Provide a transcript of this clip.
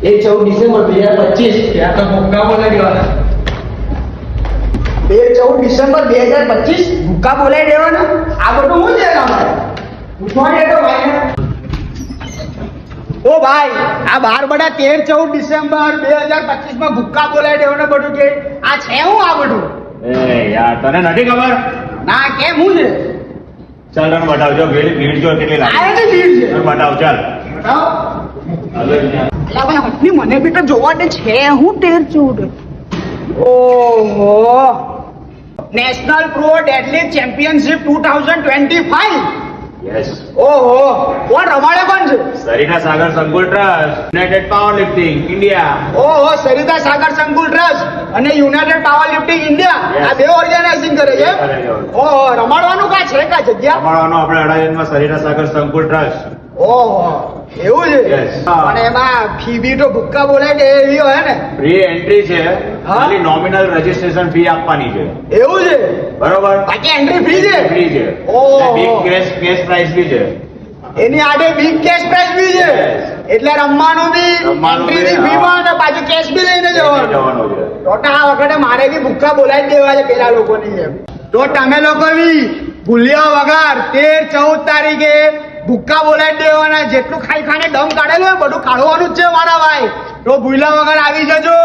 14 December 2025 ત્યાં તો ભૂક્કા બોલાવી દેવાના. 14 ડિસેમ્બર 2025 ભૂકા બોલાવી દેવાના. આ બધું હું છે અમારે પૂછવાની તો ભાઈ. ઓ ભાઈ, આ બાર બડા 13 14 ડિસેમ્બર 2025 માં ભૂકા બોલાવી દેવાના બધું કે આ છે હું આ બધું? એ યાર તને નથી ખબર? ના કેમ હું છે? ચાલ રન બતાવજો, ભીડ જો કેટલી લાગે. આ એની ભીડ છે. રન બતાવ ચાલ. બતાવો. અલા ભાઈ હટની મને બી તો જોવા દે છે હું 13 14. ઓહો, નેશનલ પ્રો ડેડલિફ્ટ ચેમ્પિયનશિપ 2025. યસ. ઓહો, કોણ રમાડે કોણ છે? સરિતા સાગર સંકુલ trust, United power lifting India. ઓહો, સરિતા સાગર સંકુલ ટ્રસ્ટ અને United power lifting India Yes. આ બે ઓર્ગેનાઇઝિંગ કરે છે. કરે છે. ઓહો, રમાડવાનું કા છે કા જગ્યા? અમારવાનો આપણે અડાજણમાં સરિતા સાગર સંકુલ ટ્રસ્ટ. ઓહો, એવું છે. Yes. પણ એમાં ફી બી તો ભૂક્કા બોલાય કે એવી હોય ને? ફ્રી એન્ટ્રી છે, ખાલી નોમિનલ રજીસ્ટ્રેશન ફી આપવાની છે. એવું છે. બરોબર? બાકી એન્ટ્રી ફ્રી છે. ફ્રી છે. ઓહો. બિગ કેશ પ્રાઇસ બી છે. એની આડે બિગ કેશ પ્રાઇઝ બી છે. Yes. એટલે રમવાનું બી રમવાનું એન્ટ્રી બી, ની ફી હા. માં અને પાછું કેશ બી લઈને જવાનું. જવાનું છે. તો આ વખતે મારે બી ભૂક્કા બોલાવી જ દેવા છે પેલા લોકોની જેમ. તો તમે લોકો બી ભૂલ્યા વગર 13 14 તારીખે ભૂક્કા બોલાવી દેવાના. જેટલું ખાઈ ખાને દમ કાઢેલું હોય બધું કાઢવાનું જ છે મારા ભાઈ. તો ભૂલ્યા વગર આવી જજો.